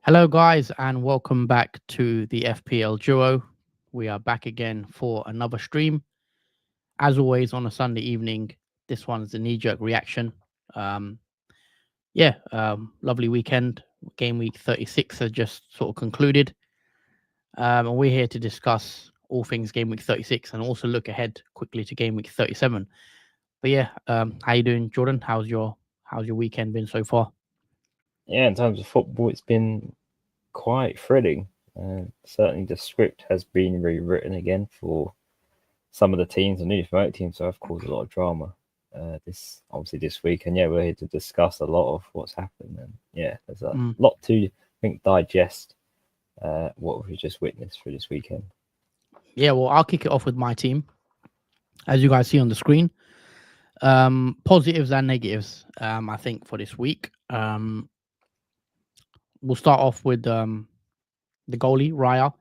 Hello, guys, and welcome back to the FPL Duo. We are back again for another stream. As always, on a Sunday evening, this one's the Kneejerk reaction. Um, Lovely weekend. Game week 36 has just sort of concluded. And we're here to discuss all things game week 36 and also look ahead quickly to game week 37. How you doing, Jordan? How's your weekend been so far? Yeah, in terms of football, it's been quite thrilling. Certainly, the script has been rewritten again for some of the teams and newly promoted teams, so I've caused a lot of drama. This week, and yeah, we're here to discuss a lot of what's happened. And yeah, there's a Mm. lot to digest. What we just witnessed for this weekend. Yeah, well, I'll kick it off with my team. As you guys see on the screen, positives and negatives, I think, for this week. We'll start off with the goalie, Raya.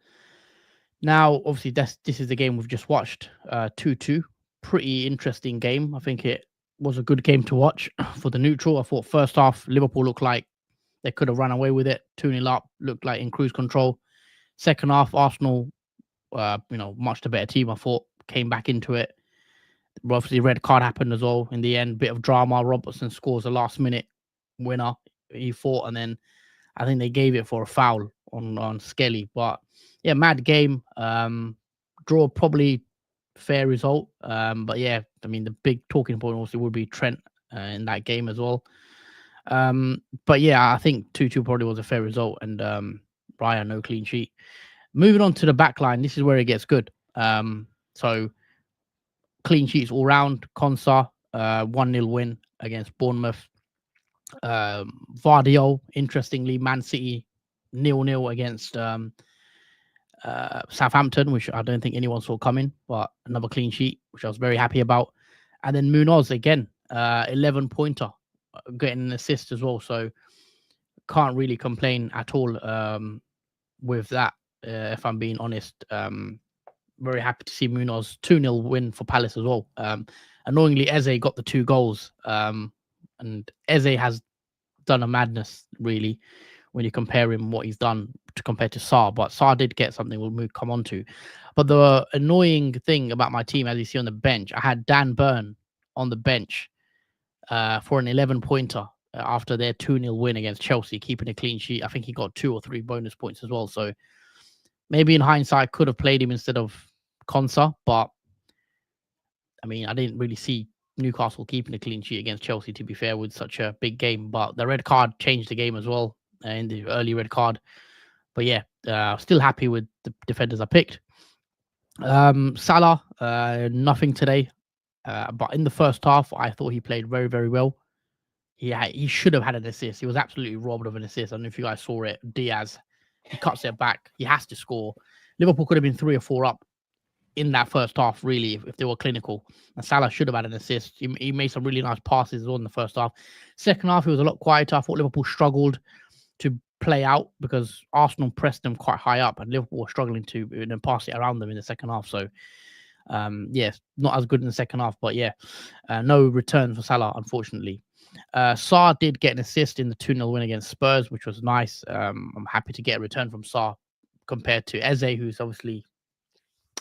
Now, obviously, this is the game we've just watched, 2-2. Pretty interesting game. I think it was a good game to watch for the neutral. I thought first half, Liverpool looked like they could have run away with it. 2-0 up, looked like in cruise control. Second half, Arsenal, much the better team, I thought, came back into it. Obviously, red card happened as well in the end. Bit of drama. Robertson scores a last minute winner. He fought, and then I think they gave it for a foul on Skelly. But yeah, mad game. Draw probably fair result. But yeah, I mean the big talking point also would be Trent in that game as well. But yeah, I think 2-2 probably was a fair result, and Ryan no clean sheet. Moving on to the back line, this is where it gets good. So clean sheets all round. Konsa, 1-0 win against Bournemouth. Vardio, interestingly, Man City 0-0 against Southampton, which I don't think anyone saw coming, but another clean sheet, which I was very happy about. And then Munoz again, 11 pointer, getting an assist as well. So can't really complain at all with that, if I'm being honest. Very happy to see Munoz 2-0 win for Palace as well. Annoyingly, Eze got the 2 goals. And Eze has done a madness, really, when you compare him what he's done to compare to Saar. But Saar did get something we'll come on to. But the annoying thing about my team, as you see on the bench, I had Dan Burn on the bench for an 11 pointer after their 2-0 win against Chelsea, keeping a clean sheet. I think he got 2 or 3 bonus points as well. So maybe in hindsight, could have played him instead of Konsa. But I mean, I didn't really see Newcastle keeping a clean sheet against Chelsea, to be fair, with such a big game. But the red card changed the game as well, in the early red card. But yeah, still happy with the defenders I picked. Salah, nothing today. But in the first half, I thought he played very, very well. He should have had an assist. He was absolutely robbed of an assist. I don't know if you guys saw it. Diaz, he cuts it back. He has to score. Liverpool could have been 3 or 4 up in that first half, really, if they were clinical. And Salah should have had an assist. He made some really nice passes as well in the first half. Second half, he was a lot quieter. I thought Liverpool struggled to play out because Arsenal pressed them quite high up, and Liverpool were struggling to pass it around them in the second half. So, not as good in the second half, but yeah, no return for Salah, unfortunately. Saar did get an assist in the 2-0 win against Spurs, which was nice. I'm happy to get a return from Saar compared to Eze, who's obviously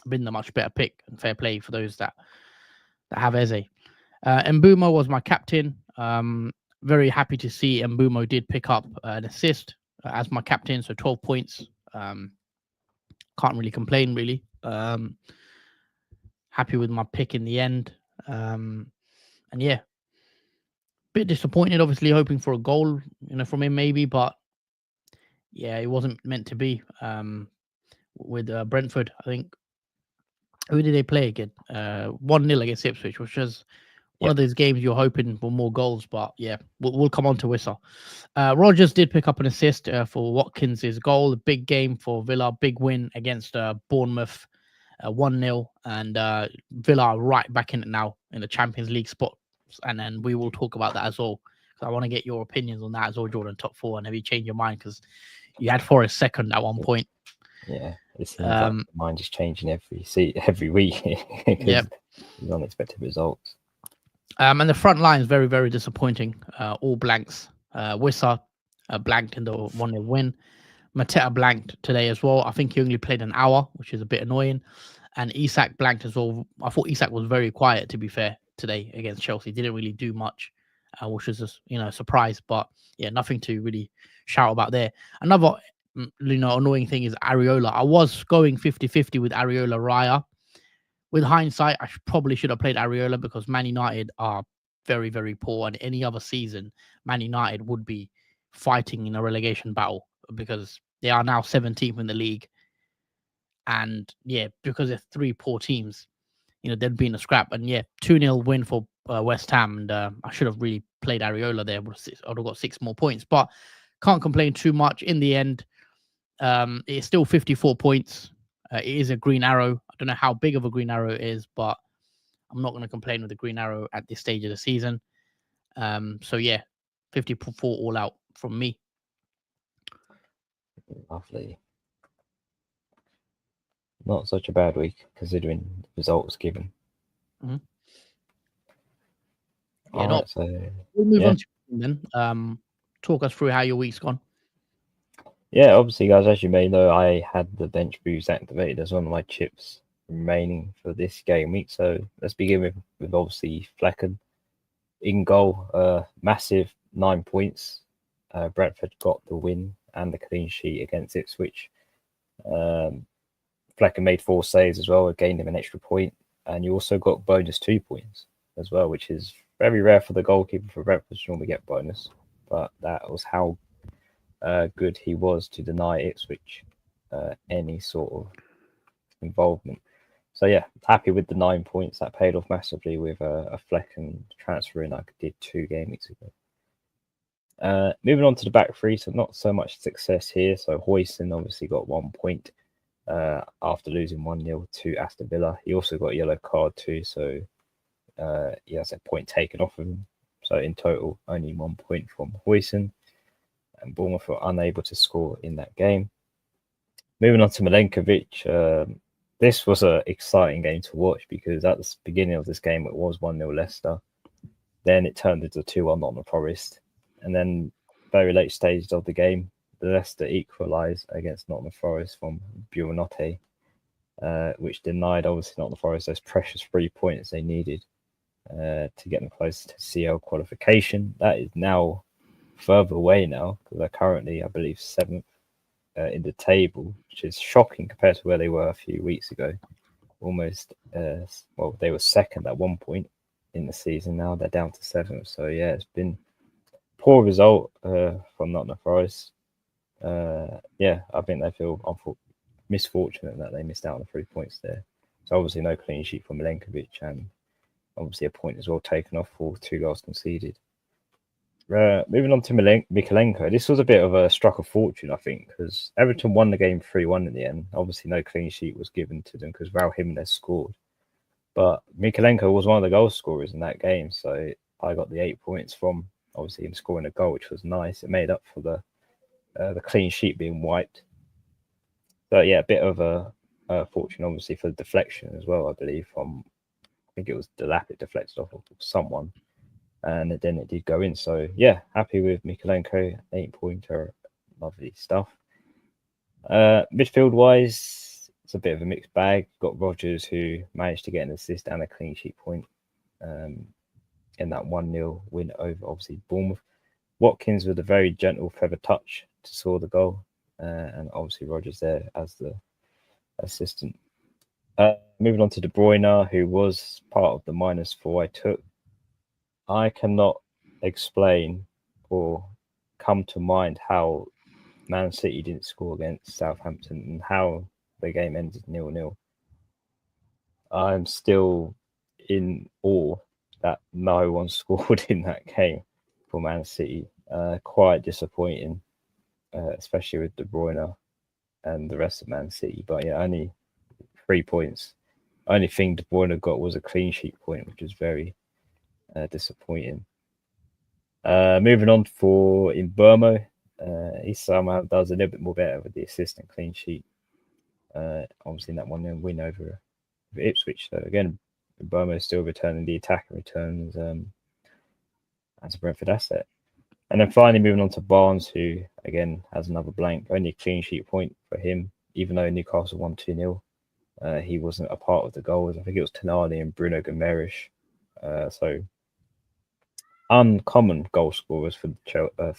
been the much better pick, and fair play for those that have Eze. Mbumo was my captain. Very happy to see Mbumo did pick up an assist as my captain, so 12 points. Can't really complain, really. Happy with my pick in the end. And yeah, bit disappointed, obviously, hoping for a goal, from him maybe, but yeah, it wasn't meant to be. With Brentford, I think. Who did they play again? 1-0 against Ipswich, which was one of those games you're hoping for more goals, but yeah, we'll come on to Wissa. Rogers did pick up an assist for Watkins' goal. A big game for Villa, big win against Bournemouth, 1-0, and Villa are right back in it now in the Champions League spot. And then we will talk about that as well. I want to get your opinions on that as well, Jordan. Top 4, and have you changed your mind? Because you had Forest second at one point. Yeah, it seems like mine just changing every week because unexpected results. And the front line is very, very disappointing. All blanks. Wissa blanked in the 1-0 win. Mateta blanked today as well. I think he only played an hour, which is a bit annoying. And Isak blanked as well. I thought Isak was very quiet, to be fair, today against Chelsea. Didn't really do much, which was just, a surprise. But yeah, nothing to really shout about there. Another, annoying thing is Areola. I was going 50-50 with Areola Raya. With hindsight, I probably should have played Areola because Man United are very, very poor. And any other season, Man United would be fighting in a relegation battle because they are now 17th in the league. And yeah, because they're three poor teams, they'd be in a scrap. And yeah, 2-0 win for West Ham. And I should have really played Areola there. I'd have got 6 more points, but can't complain too much. In the end, it's still 54 points. It is a green arrow. I don't know how big of a green arrow it is, but I'm not going to complain with the green arrow at this stage of the season. So yeah, 54 all out from me. Lovely. Not such a bad week considering the results given. Mm-hmm. Yeah, right, so we'll move on to then. Talk us through how your week's gone. Yeah, obviously, guys, as you may know, I had the bench boost activated as one of my chips remaining for this game week. So let's begin with obviously Flecken in goal. Massive 9 points. Brentford got the win and the clean sheet against Ipswich. Flecken made 4 saves as well. It gained him an extra point. And you also got bonus 2 points as well, which is very rare for the goalkeeper for Brentford to normally get bonus. But that was how good he was to deny Ipswich any sort of involvement. So yeah, happy with the 9 points. That paid off massively with a Flecken transfer in I did 2 game weeks ago. Moving on to the back three, so not so much success here. So Hoyson obviously got 1 point after losing 1-0 to Aston Villa. He also got a yellow card too, so he has a point taken off of him. So in total, only 1 point from Hoyson. And Bournemouth were unable to score in that game. Moving on to Milenkovic, this was an exciting game to watch because at the beginning of this game it was 1-0 Leicester. Then it turned into 2-1 Nottingham Forest. And then very late stages of the game, the Leicester equalised against Nottingham Forest from Buonanotte, which denied obviously Nottingham Forest those precious 3 points they needed to get them close to CL qualification. That is now further away now because they're currently, I believe, 7th in the table, which is shocking compared to where they were a few weeks ago. Almost, they were 2nd at one point in the season. Now they're down to 7th. So yeah, it's been a poor result from Nottingham Forest. Yeah, I think they feel misfortunate that they missed out on the 3 points there. So obviously no clean sheet for Milenkovic and obviously a point as well taken off for 2 goals conceded. Moving on to Mikolenko, this was a bit of a struck of fortune, I think, because Everton won the game 3-1 in the end. Obviously, no clean sheet was given to them because Raul Jimenez scored. But Mikolenko was one of the goal scorers in that game, so I got the 8 points from obviously him scoring a goal, which was nice. It made up for the clean sheet being wiped. So yeah, a bit of a fortune, obviously, for the deflection as well, I believe, from, I think it was Delap, it deflected off of someone. And then it did go in. So yeah, happy with Mikolenko, 8-pointer, lovely stuff. Midfield wise, it's a bit of a mixed bag. Got Rodgers, who managed to get an assist and a clean sheet point in that 1-0 win over obviously Bournemouth. Watkins with a very gentle feather touch to score the goal, and obviously Rodgers there as the assistant. Moving on to De Bruyne, who was part of the -4 I took. I cannot explain or come to mind how Man City didn't score against Southampton and how the game ended 0-0. I'm still in awe that no one scored in that game for Man City. Quite disappointing, especially with De Bruyne and the rest of Man City. But yeah, only 3 points. Only thing De Bruyne got was a clean sheet point, which was very disappointing. Moving on for in Burmo, he somehow does a little bit more better with the assist and clean sheet. Obviously in that 1-0 win over Ipswich. So again, Burmo is still returning the attack and returns as a Brentford asset. And then finally moving on to Barnes, who again has another blank, only a clean sheet point for him, even though Newcastle won 2-0. He wasn't a part of the goals. I think it was Tonali and Bruno Gomes. So uncommon goal scorers for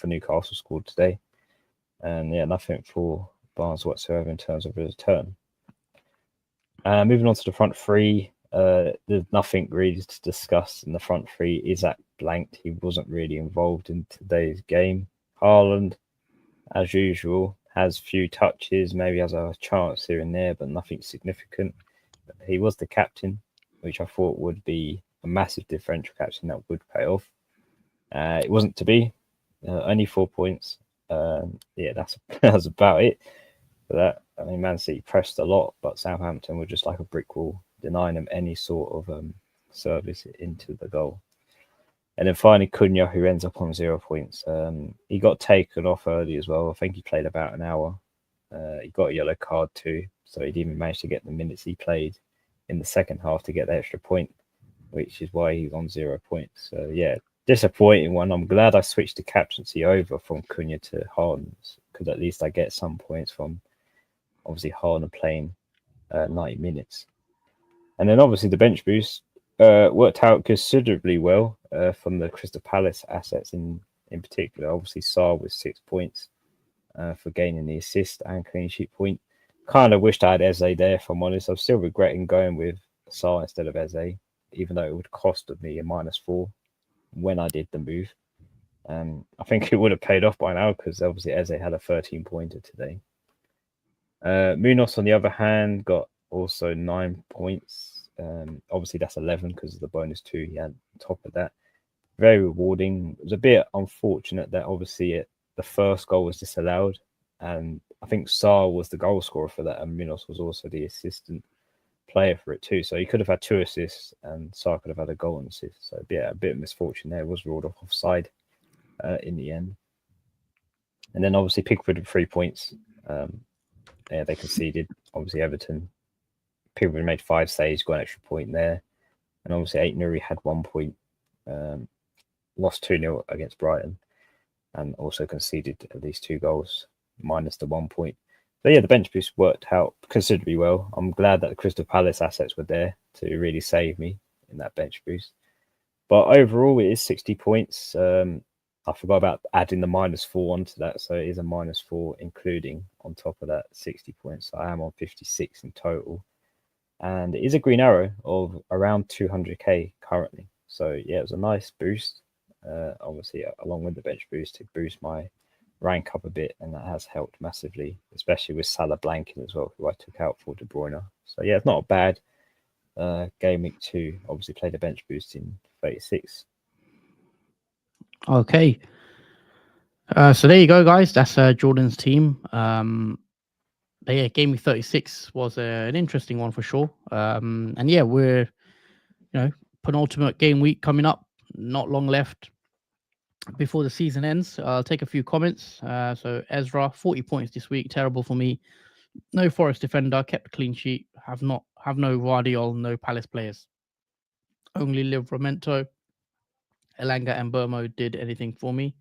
Newcastle scored today. And yeah, nothing for Barnes whatsoever in terms of return. Moving on to the front three, there's nothing really to discuss in the front three. Isaac blanked. He wasn't really involved in today's game. Haaland, as usual, has few touches, maybe has a chance here and there, but nothing significant. He was the captain, which I thought would be a massive differential captain that would pay off. It wasn't to be. Only 4 points. Yeah, that's about it for that. I mean, Man City pressed a lot, but Southampton were just like a brick wall, denying them any sort of service into the goal. And then finally, Cunha, who ends up on 0 points. He got taken off early as well. I think he played about an hour. He got a yellow card too, so he didn't even manage to get the minutes he played in the second half to get the extra point, which is why he's on 0 points. So yeah, disappointing one. I'm glad I switched the captaincy over from Cunha to Haaland, because at least I get some points from obviously Haaland playing 90 minutes. And then obviously the bench boost worked out considerably well from the Crystal Palace assets in particular. Obviously Sarr with 6 points for gaining the assist and clean sheet point. Kind of wished I had Eze there, if I'm honest. I'm still regretting going with Sarr instead of Eze, even though it would cost me a -4 when I did the move. I think it would have paid off by now, because obviously Eze had a 13-pointer today. Munoz, on the other hand, got also 9 points. Obviously, that's 11 because of the bonus 2 he had on top of that. Very rewarding. It was a bit unfortunate that obviously the first goal was disallowed, and I think Sarr was the goal scorer for that, and Munoz was also the assistant player for it too. So he could have had 2 assists, and Sarr could have had a goal and assist. So yeah, a bit of misfortune there. It was ruled off offside in the end. And then obviously Pickford with 3 points. Yeah, they conceded. Obviously Everton, Pickford made 5 saves, got an extra point there. And obviously Aït-Nouri had 1 point. Lost 2-0 against Brighton, and also conceded at least 2 goals, minus the 1 point. So yeah, the bench boost worked out considerably well. I'm glad that the Crystal Palace assets were there to really save me in that bench boost. But overall, it is 60 points. I forgot about adding the -4 onto that, so it is a -4, including on top of that 60 points. So I am on 56 in total, and it is a green arrow of around 200k currently. So yeah, it was a nice boost. Obviously, along with the bench boost, to boost my rank up a bit, and that has helped massively, especially with Salah blanking as well, who I took out for De Bruyne. So yeah, it's not a bad Gameweek 2. Obviously, played a bench boost in 36. Okay. So there you go, guys. That's Jordan's team. But yeah, Gameweek 36 was an interesting one for sure. And yeah, we're penultimate game week coming up. Not long left before the season ends. I'll take a few comments. So Ezra, 40 points this week. Terrible for me. No Forest defender. Kept a clean sheet. Have no Guardiola. No Palace players. Only Livramento, Elanga, and Burmo did anything for me.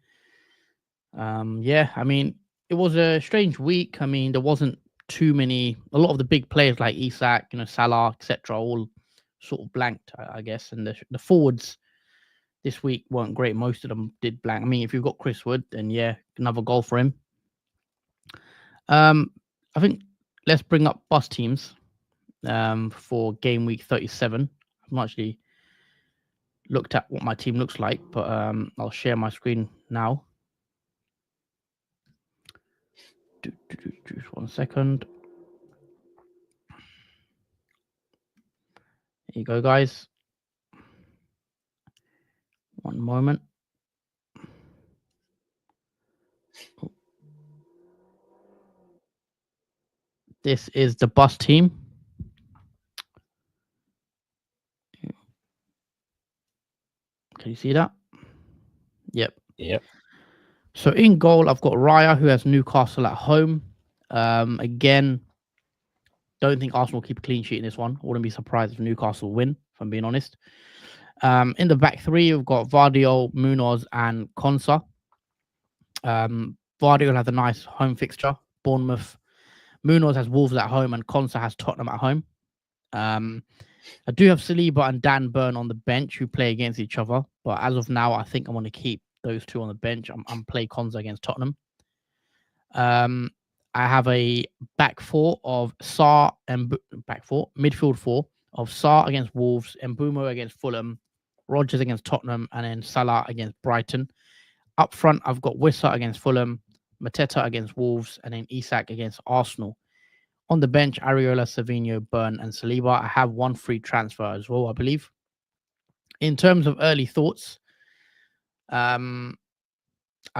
Yeah, I mean, it was a strange week. I mean, there wasn't a lot of the big players like Isak, Salah, etc., all sort of blanked, I guess. And the forwards this week weren't great. Most of them did blank. I mean, if you've got Chris Wood, then yeah, another goal for him. I think let's bring up bus teams for game week 37. I've not actually looked at what my team looks like, but I'll share my screen now. Just 1 second. Here you go, guys. 1 moment. This is the bus team. Can you see that? Yep. So in goal, I've got Raya, who has Newcastle at home. Again, don't think Arsenal will keep a clean sheet in this one. I wouldn't be surprised if Newcastle win, if I'm being honest. In the back three, we've got Vardiol, Munoz, and Konsa. Vardy will have a nice home fixture. Bournemouth. Munoz has Wolves at home, and Konsa has Tottenham at home. I do have Saliba and Dan Burn on the bench who play against each other, but as of now, I think I'm going to keep those two on the bench. I'm play Konsa against Tottenham. I have a back four of Sarr and midfield four of Sarr against Wolves, Mbumo against Fulham, Rodgers against Tottenham, and then Salah against Brighton. Up front, I've got Wissa against Fulham, Mateta against Wolves, and then Isak against Arsenal. On the bench, Areola, Savinho, Burn, and Saliba. I have one free transfer as well, I believe. In terms of early thoughts, I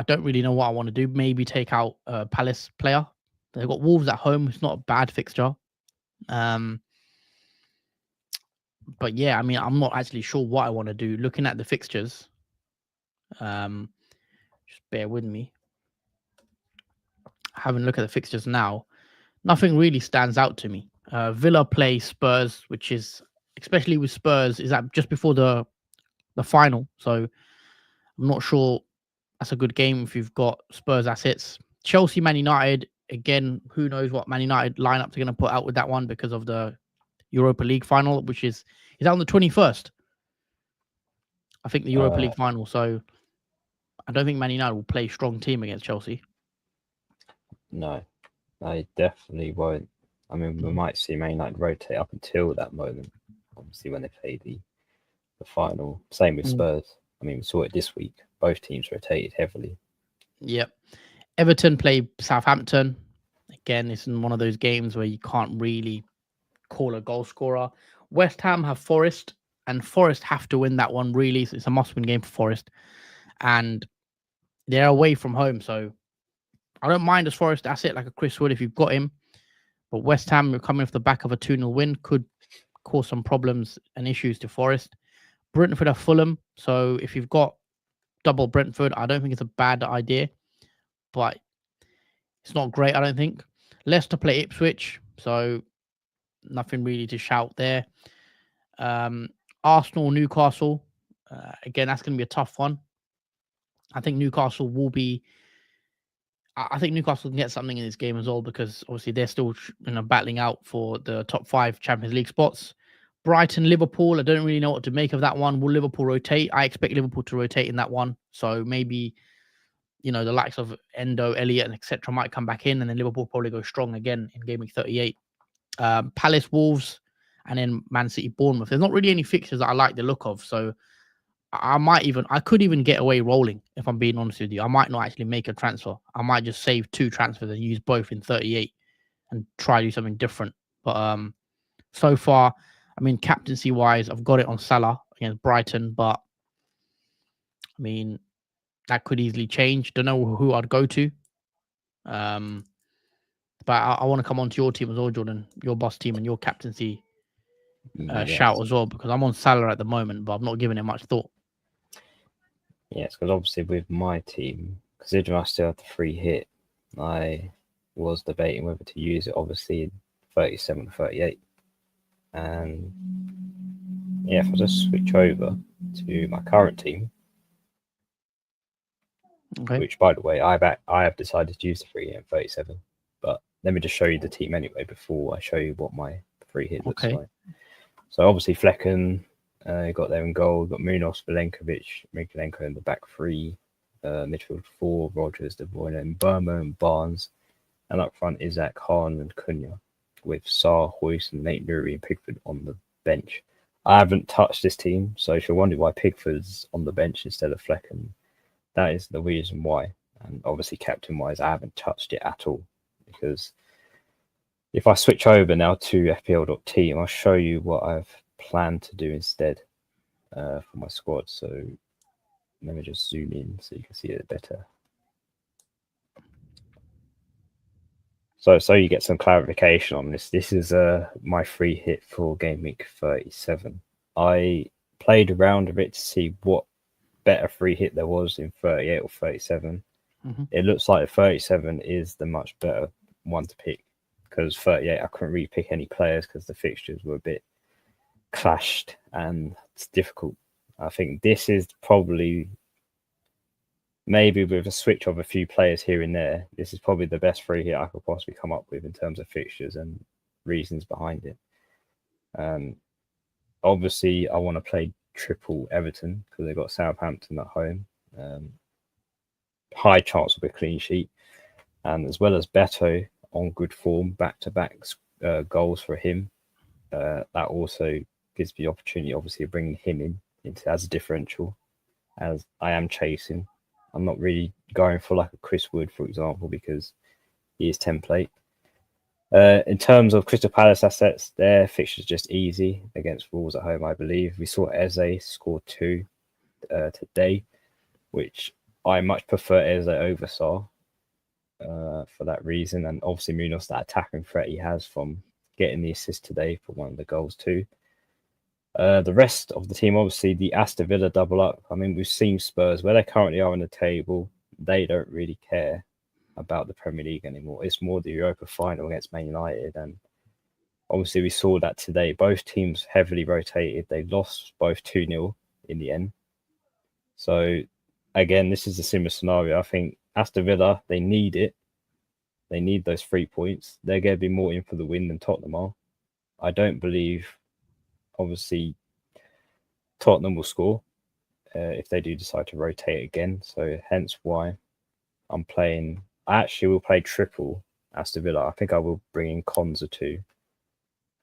don't really know what I want to do. Maybe take out a Palace player. They've got Wolves at home. It's not a bad fixture. But yeah, I mean, I'm not actually sure what I want to do. Looking at the fixtures, just bear with me. Having a look at the fixtures now, nothing really stands out to me. Villa play Spurs, which is, especially with Spurs, is that just before the final. So I'm not sure that's a good game if you've got Spurs assets. Chelsea, Man United, again, who knows what Man United lineup they're going to put out with that one because of the Europa League final, which is that on the 21st? I think the Europa League final. So I don't think Man United will play strong team against Chelsea. No, I definitely won't. I mean, we might see Man United rotate up until that moment. Obviously, when they play the final. Same with Spurs. I mean, we saw it this week. Both teams rotated heavily. Yep. Everton play Southampton. Again, it's in one of those games where you can't really call a goal scorer. West Ham have Forest, and Forest have to win that one, really. So it's a must-win game for Forest. And they're away from home, so I don't mind as Forest asset like a Chris Wood if you've got him. But West Ham, coming off the back of a 2-0 win, could cause some problems and issues to Forest. Brentford are Fulham, so if you've got double Brentford, I don't think it's a bad idea, but it's not great, I don't think. Leicester play Ipswich, so nothing really to shout there. Arsenal, Newcastle, again, that's going to be a tough one. I think Newcastle will be. I think Newcastle can get something in this game as well because obviously they're still battling out for the top 5 Champions League spots. Brighton, Liverpool, I don't really know what to make of that one. Will Liverpool rotate? I expect Liverpool to rotate in that one. So maybe, the likes of Endo, Elliott, and etc. might come back in, and then Liverpool probably go strong again in Game Week 38. Palace, Wolves, and then Man City, Bournemouth. There's not really any fixtures that I like the look of. So I could even get away rolling if I'm being honest with you. I might not actually make a transfer. I might just save 2 transfers and use both in 38 and try to do something different. But so far, I mean, captaincy wise, I've got it on Salah against Brighton, but I mean, that could easily change. Don't know who I'd go to. But I want to come on to your team as well, Jordan, your boss team and your captaincy shout as well, because I'm on Salah at the moment, but I'm not giving it much thought. Yes, because obviously with my team, considering I still have the free hit, I was debating whether to use it, obviously, in 37, 38. And yeah, if I just switch over to my current team, which, by the way, I have decided to use the free hit in 37. But let me just show you the team anyway before I show you what my free hit looks like. So obviously Flecken, got there in goal. Got Munoz, Milenkovic in the back 3, midfield 4, Rodgers, De Bruyne, and Burma and Barnes, and up front Isak, Hahn, and Cunha, with Sarr, Hoyce, and Nate Nuri and Pickford on the bench. I haven't touched this team, so if you're wondering why Pickford's on the bench instead of Flecken, that is the reason why. And obviously, captain-wise, I haven't touched it at all, because if I switch over now to FPL.team, I'll show you what I've planned to do instead for my squad. So let me just zoom in so you can see it better. So you get some clarification on this. This is my free hit for Game Week 37. I played around a bit to see what better free hit there was in 38 or 37. It looks like 37 is the much better one to pick, because 38 I couldn't really pick any players because the fixtures were a bit clashed and it's difficult. I think this is probably maybe with a switch of a few players here and there, this is probably the best free hit I could possibly come up with in terms of fixtures and reasons behind it. Obviously, I want to play triple Everton because they've got Southampton at home. High chance of a clean sheet. And as well as Beto on good form, back-to-back goals for him. That also gives me the opportunity, obviously, of bringing him into as a differential, as I am chasing. I'm not really going for like a Chris Wood, for example, because he is template. In terms of Crystal Palace assets, their fixture's just easy against Wolves at home, I believe. We saw Eze score 2 today, which I much prefer Eze over Sarr for that reason. And obviously Munoz, that attacking threat he has from getting the assist today for one of the goals too. The rest of the team, obviously, the Aston Villa double up. I mean, we've seen Spurs, where they currently are on the table, they don't really care about the Premier League anymore. It's more the Europa final against Man United. And obviously, we saw that today. Both teams heavily rotated. They lost both 2-0 in the end. So, again, this is a similar scenario. I think Aston Villa, they need it. They need those 3 points. They're going to be more in for the win than Tottenham are. I don't believe, obviously, Tottenham will score if they do decide to rotate again. So hence why I'm playing. I actually will play triple Aston Villa. I think I will bring in Konza too.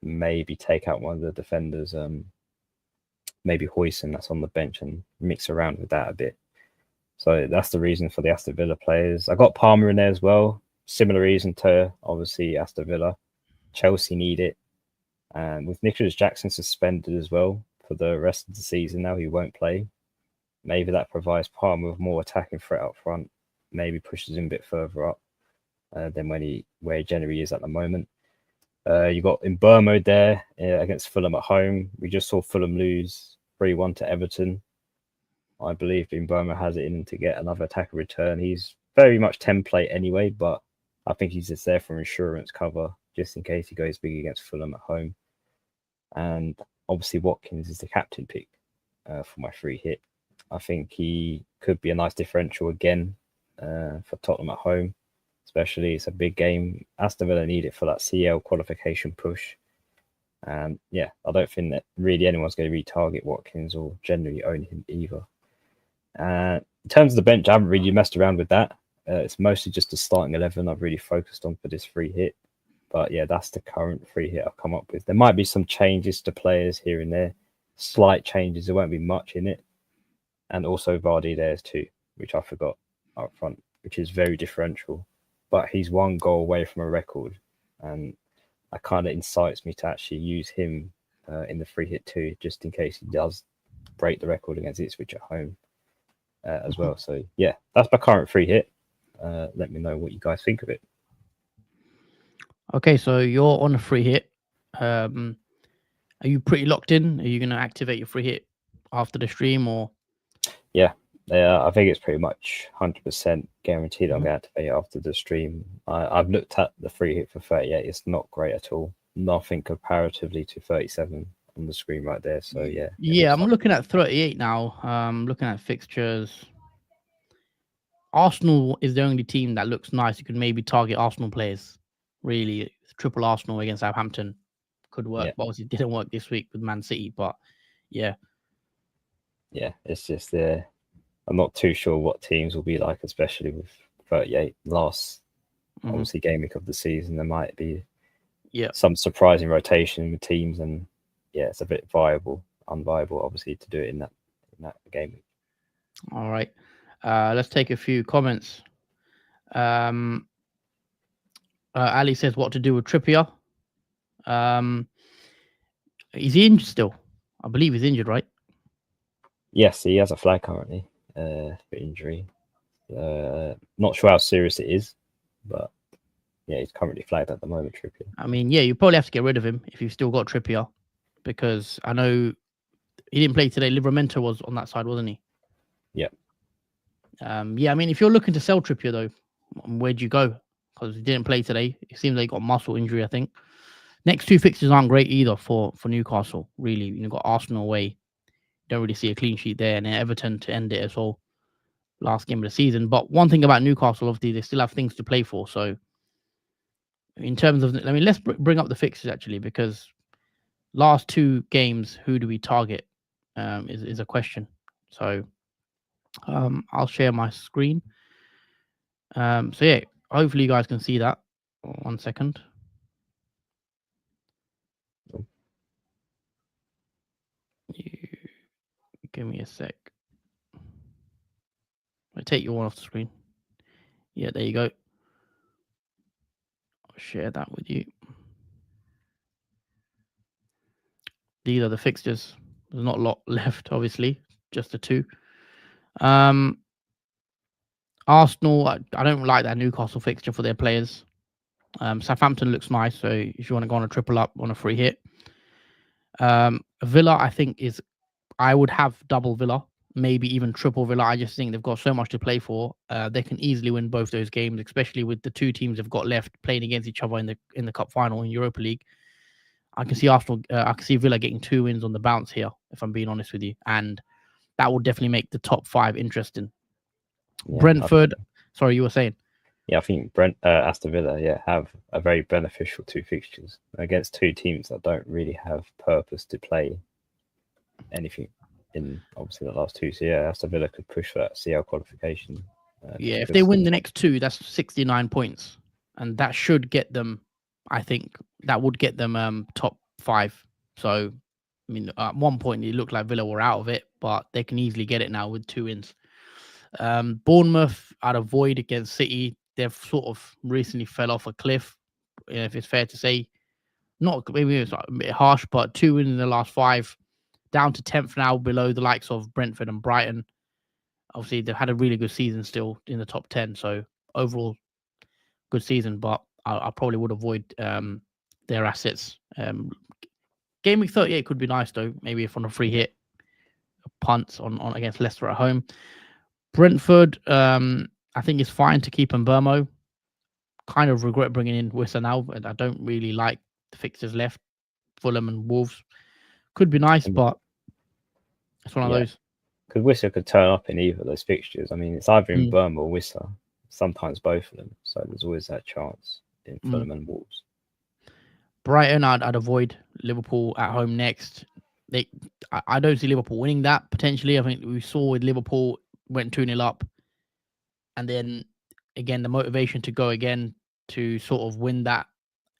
Maybe take out one of the defenders. Maybe Huijsen that's on the bench and mix around with that a bit. So that's the reason for the Aston Villa players. I got Palmer in there as well. Similar reason to obviously Aston Villa. Chelsea need it. And with Nicholas Jackson suspended as well for the rest of the season now, he won't play. Maybe that provides Palmer with more attacking threat up front. Maybe pushes him a bit further up than where he generally is at the moment. You got Mbeumo there against Fulham at home. We just saw Fulham lose 3-1 to Everton. I believe Mbeumo has it in to get another attacker return. He's very much template anyway, but I think he's just there for insurance cover, just in case he goes big against Fulham at home. And obviously Watkins is the captain pick for my free hit. I think he could be a nice differential again for Tottenham at home. Especially, it's a big game. Aston Villa need it for that CL qualification push. And yeah, I don't think that really anyone's going to retarget Watkins or generally own him either. In terms of the bench, I haven't really messed around with that. It's mostly just the starting 11 I've really focused on for this free hit. But yeah, that's the current free hit I've come up with. There might be some changes to players here and there. Slight changes. There won't be much in it. And also Vardy there's too, which I forgot up front, which is very differential. But he's 1 goal away from a record. And that kind of incites me to actually use him in the free hit too, just in case he does break the record against Ipswich at home as well. So yeah, that's my current free hit. Let me know what you guys think of it. Okay, so you're on a free hit. Are you pretty locked in? Are you going to activate your free hit after the stream or? Yeah, I think it's pretty much 100% guaranteed I'm going to activate it after the stream. I've looked at the free hit for 38. It's not great at all. Nothing comparatively to 37 on the screen right there. So yeah. Yeah, I'm looking at 38 now. Looking at fixtures. Arsenal is the only team that looks nice. You could maybe target Arsenal players. Really, triple Arsenal against Southampton could work. Yeah. But obviously, it didn't work this week with Man City. But yeah. Yeah, it's just I'm not too sure what teams will be like, especially with 38 last, obviously, game week of the season. There might be some surprising rotation with teams, and yeah, it's a bit unviable, obviously, to do it in that game week. All right, let's take a few comments. Ali says what to do with Trippier. Is he injured still? I believe he's injured, right? Yes, he has a flag currently for injury. Not sure how serious it is, but yeah, he's currently flagged at the moment, Trippier. I mean, yeah, you probably have to get rid of him if you've still got Trippier, because I know he didn't play today. Livramento was on that side, wasn't he? Yeah. Yeah, I mean, if you're looking to sell Trippier, though, where'd you go? Because he didn't play today. It seems like he got muscle injury, I think. Next 2 fixtures aren't great either for Newcastle, really. You've got Arsenal away. Don't really see a clean sheet there, and then Everton to end it as well. last game of the season. But one thing about Newcastle, obviously, they still have things to play for. So in terms of, I mean, let's bring up the fixtures actually, because last 2 games, who do we target? Is a question. So I'll share my screen. So yeah, hopefully you guys can see that. 1 second. You give me a sec. I take your one off the screen. Yeah, there you go. I'll share that with you. These are the fixtures. There's not a lot left, obviously, just the 2. Arsenal, I don't like that Newcastle fixture for their players. Southampton looks nice, so if you want to go on a triple up on a free hit. Villa, I think I would have double Villa, maybe even triple Villa. I just think they've got so much to play for. They can easily win both those games, especially with the 2 teams they've got left playing against each other in the cup final in Europa League. I can see Arsenal. I can see Villa getting 2 wins on the bounce here, if I'm being honest with you, and that would definitely make the top 5 interesting. Yeah, Brentford. Sorry, you were saying? Yeah, I think Aston Villa, have a very beneficial 2 fixtures against 2 teams that don't really have purpose to play anything in obviously the last 2. So yeah, Aston Villa could push for that CL qualification. If they win the next 2, that's 69 points, and that should get them. I think that would get them top 5. So, I mean, at one point it looked like Villa were out of it, but they can easily get it now with 2 wins. Bournemouth, I'd avoid against City. They've sort of recently fell off a cliff, if it's fair to say. Not maybe it's a bit harsh, but 2 wins in the last 5, down to 10th now, below the likes of Brentford and Brighton. Obviously, they've had a really good season still in the top 10, so overall good season. But I probably would avoid their assets. Gameweek 38 could be nice though. Maybe if on a free hit, punts on against Leicester at home. Brentford, I think it's fine to keep Mbeumo. Kind of regret bringing in Wissa now, but I don't really like the fixtures left. Fulham and Wolves could be nice, but it's one of those. Because Wissa could turn up in either of those fixtures. I mean, it's either in Mbeumo or Wissa, sometimes both of them. So there's always that chance in Fulham and Wolves. Brighton, I'd avoid. Liverpool at home next. I don't see Liverpool winning that potentially. I think we saw with Liverpool went 2-0 up, and then again the motivation to go again to sort of win that.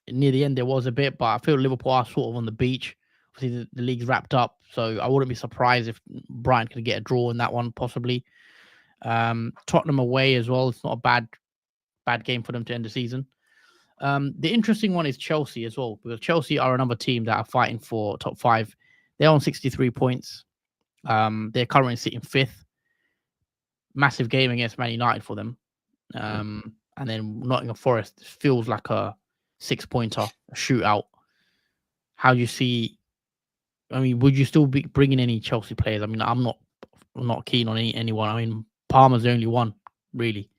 Near the end there was a bit, but I feel Liverpool are sort of on the beach. Obviously the league's wrapped up, so I wouldn't be surprised if Brighton could get a draw in that one possibly. Tottenham away as well. It's not a bad game for them to end the season. The interesting one is Chelsea as well, because Chelsea are another team that are fighting for top 5. They're on 63 points. They're currently sitting 5th. Massive game against Man United for them. And then Nottingham Forest feels like a 6-pointer, a shootout. How do you see? I mean, would you still be bringing any Chelsea players? I mean, I'm not keen on anyone. I mean, Palmer's the only one, really.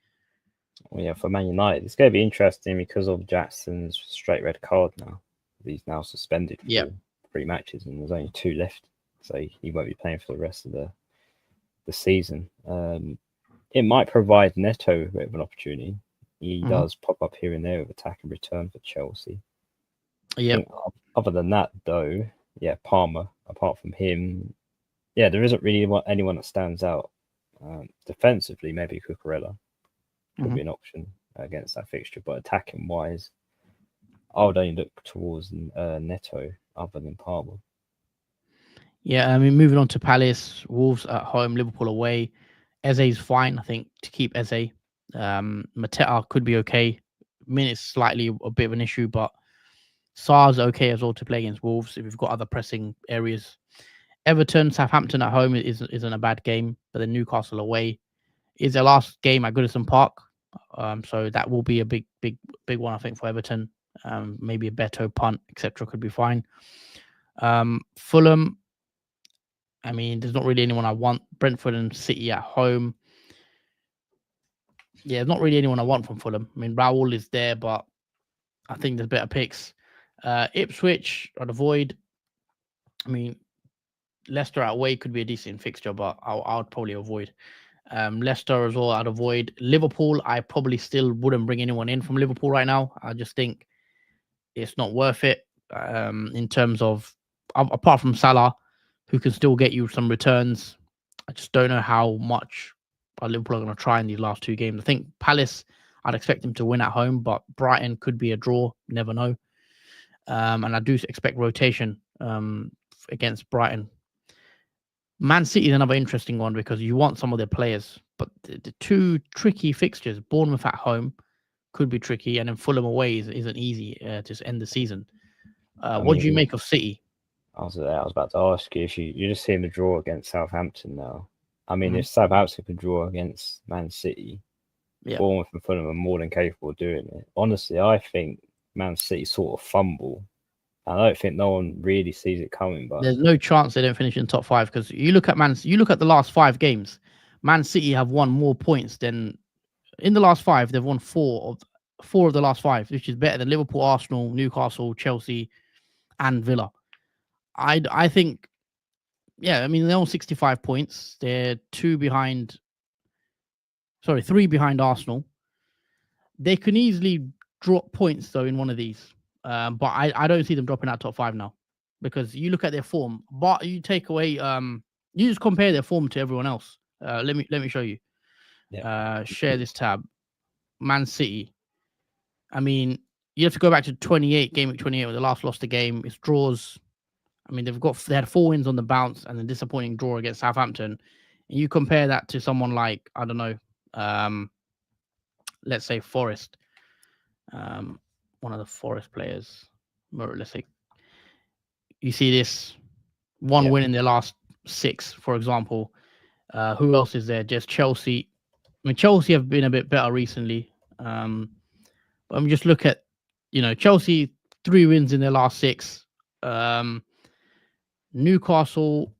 Well, yeah, for Man United, it's going to be interesting because of Jackson's straight red card now. He's now suspended for 3 matches, and there's only 2 left, so he won't be playing for the rest of the season. It might provide Neto a bit of an opportunity. He does pop up here and there with attack and return for Chelsea. Yeah. Other than that, though, Palmer. Apart from him, there isn't really anyone that stands out. Defensively, maybe Cucurella could be an option against that fixture, but attacking wise, I would only look towards Neto other than Palmer. Yeah, I mean, moving on to Palace, Wolves at home, Liverpool away. Eze's fine, I think, to keep Eze. Mateta could be okay. Minutes slightly a bit of an issue, but Sarr's okay as well to play against Wolves if we've got other pressing areas. Everton, Southampton at home isn't a bad game, but then Newcastle away is their last game at Goodison Park. So that will be a big one, I think, for Everton. Maybe a Beto punt, etc. could be fine. Fulham, I mean, there's not really anyone I want. Brentford and City at home. Yeah, not really anyone I want from Fulham. I mean, Raul is there, but I think there's better picks. Ipswich, I'd avoid. I mean, Leicester away could be a decent fixture, but I would probably avoid. Leicester as well, I'd avoid. Liverpool, I probably still wouldn't bring anyone in from Liverpool right now. I just think it's not worth it in terms of, apart from Salah, who can still get you some returns. I just don't know how much Liverpool are going to try in these last two games. I think Palace, I'd expect them to win at home, but Brighton could be a draw. You never know. And I do expect rotation against Brighton. Man City is another interesting one because you want some of their players, but the two tricky fixtures, Bournemouth at home could be tricky, and then Fulham away isn't easy to end the season. What do you make of City? I was about to ask you if you're just seeing the draw against Southampton now. I mean, if Southampton could draw against Man City, Bournemouth and Fulham are more than capable of doing it. Honestly, I think Man City sort of fumble. I don't think no one really sees it coming, but there's no chance they don't finish in top five because you look at the last 5 games. Man City have won more points than in the last 5. They've won 4 of the last 5, which is better than Liverpool, Arsenal, Newcastle, Chelsea, and Villa. I think, I mean, they're on 65 points. They're 3 behind Arsenal. They can easily drop points though in one of these, but I don't see them dropping out top 5 now because you look at their form. But you take away, you just compare their form to everyone else. Let me show you. Share this tab. Man City. I mean, you have to go back to Gameweek 28, where they last lost a game. It's draws. I mean, they had 4 wins on the bounce and a disappointing draw against Southampton. And you compare that to someone like, I don't know, let's say Forest, one of the Forest players. Let's say you see this one win in their last 6, for example. Who else is there? Just Chelsea. I mean, Chelsea have been a bit better recently. But I'm just look at, Chelsea 3 wins in their last 6. Newcastle,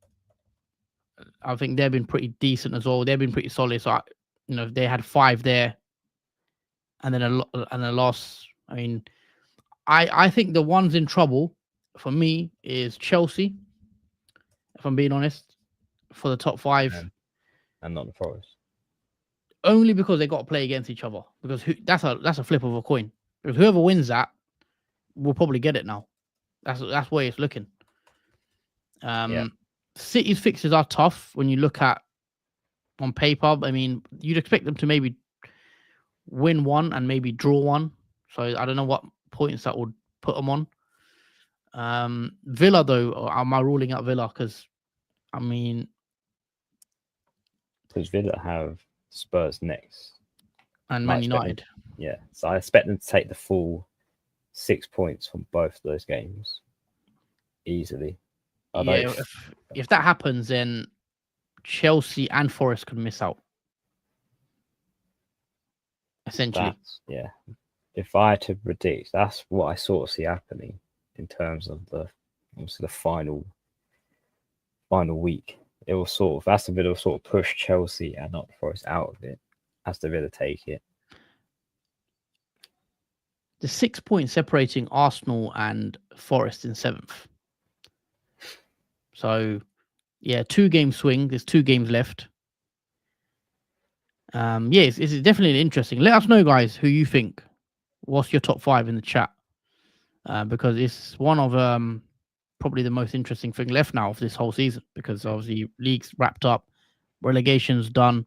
I think they've been pretty decent as well. They've been pretty solid. So, they had 5 there, and then a loss. I mean, I think the ones in trouble for me is Chelsea, if I'm being honest, for the top 5, and not the Forest. Only because they got to play against each other. Because that's a flip of a coin. Because whoever wins that will probably get it now. That's where it's looking. City's fixtures are tough when you look at on paper. I mean, you'd expect them to maybe win 1 and maybe draw 1. So I don't know what points that would put them on. Villa, though, am I ruling out Villa? Because Villa have Spurs next. And Man United. So I expect them to take the full 6 points from both of those games easily. If that happens, then Chelsea and Forest could miss out. Essentially. If I had to predict, that's what I sort of see happening in terms of the final week. It will Aston Villa will sort of push Chelsea and not Forest out of it. Aston Villa take it. The 6 points separating Arsenal and Forest in 7th. So, 2-game swing. There's 2 games left. It's definitely interesting. Let us know, guys, who you think. What's your top 5 in the chat? Because it's one of probably the most interesting thing left now of this whole season. Because obviously league's wrapped up, relegation's done.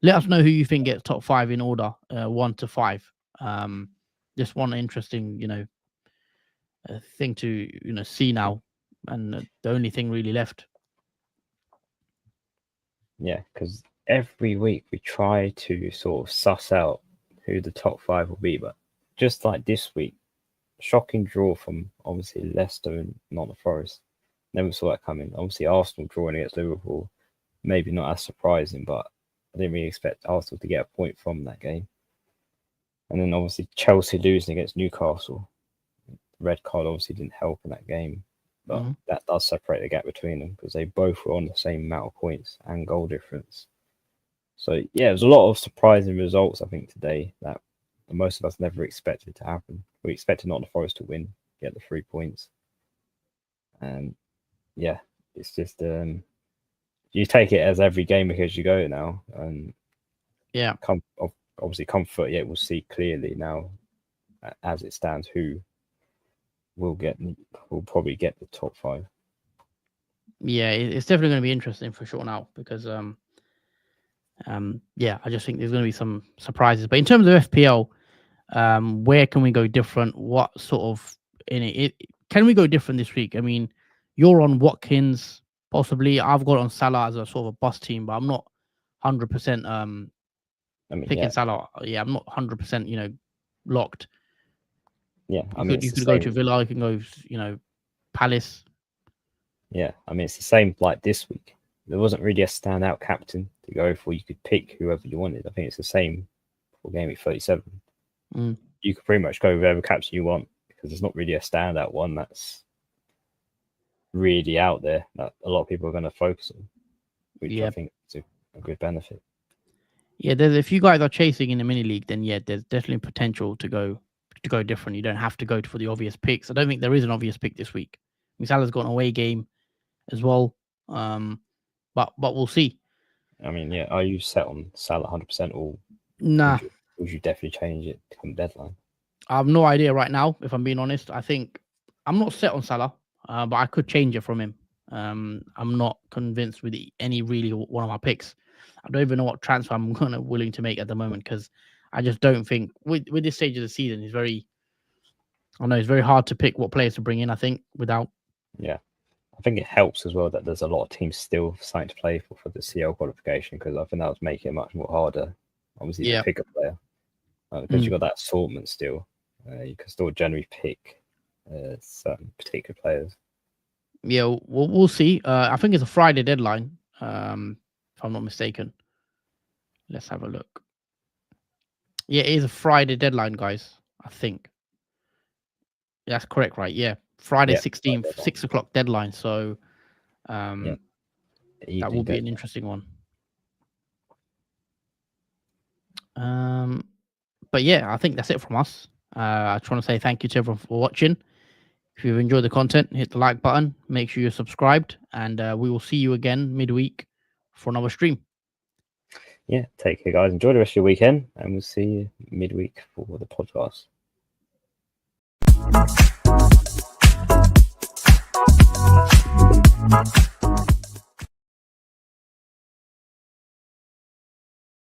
Let us know who you think gets top 5 in order, 1 to 5. Just one interesting, thing to see now, and the only thing really left. Yeah, because every week we try to sort of suss out who the top 5 will be, but just like this week, shocking draw from obviously Leicester and Nottingham Forest. Never saw that coming. Obviously Arsenal drawing against Liverpool, maybe not as surprising, but I didn't really expect Arsenal to get a point from that game. And then obviously Chelsea losing against Newcastle. The red card obviously didn't help in that game, but that does separate the gap between them because they both were on the same amount of points and goal difference. So yeah, there's a lot of surprising results I think today that most of us never expected to happen. We expected Nottingham Forest to win, get the 3 points, and it's just you take it as every game as you go now, and obviously come 38, we'll see clearly now as it stands who will probably get the top 5. Yeah, it's definitely going to be interesting for sure now because I just think there's going to be some surprises. But in terms of FPL, where can we go different? What sort of can we go different this week? I mean, you're on Watkins, possibly. I've got on Salah as a sort of a bust team, but I'm not 100% picking Salah. Yeah, I'm not 100% locked. Yeah, you could go to Villa, you can go Palace. Yeah, I mean it's the same like this week. There wasn't really a standout captain to go for. You could pick whoever you wanted. I think it's the same for Gameweek 37. You could pretty much go with whatever captain you want because there's not really a standout one that's really out there that a lot of people are going to focus on, which I think is a good benefit. Yeah, if you guys are chasing in the mini league, then there's definitely potential to go different. You don't have to go for the obvious picks. I don't think there is an obvious pick this week. Salah's got an away game as well, but we'll see. I mean, are you set on Salah 100% or nah? Would you definitely change it come deadline? I have no idea right now. If I'm being honest, I think I'm not set on Salah, but I could change it from him. I'm not convinced with any really one of my picks. I don't even know what transfer I'm willing to make at the moment because I just don't think with this stage of the season it's very hard to pick what players to bring in. I think without. Yeah, I think it helps as well that there's a lot of teams still starting to play for the CL qualification because I think that was making it much more harder, obviously, to pick a player because you've got that assortment still. You can still generally pick certain particular players. Yeah, we'll see. I think it's a Friday deadline, if I'm not mistaken. Let's have a look. Yeah, it is a Friday deadline, guys. I think. That's correct, right? Yeah. Friday 16th, 6 o'clock deadline. So that will be an interesting one. But I think that's it from us. I just want to say thank you to everyone for watching. If you've enjoyed the content, hit the like button. Make sure you're subscribed. And we will see you again midweek for another stream. Yeah, take care, guys. Enjoy the rest of your weekend. And we'll see you midweek for the podcast.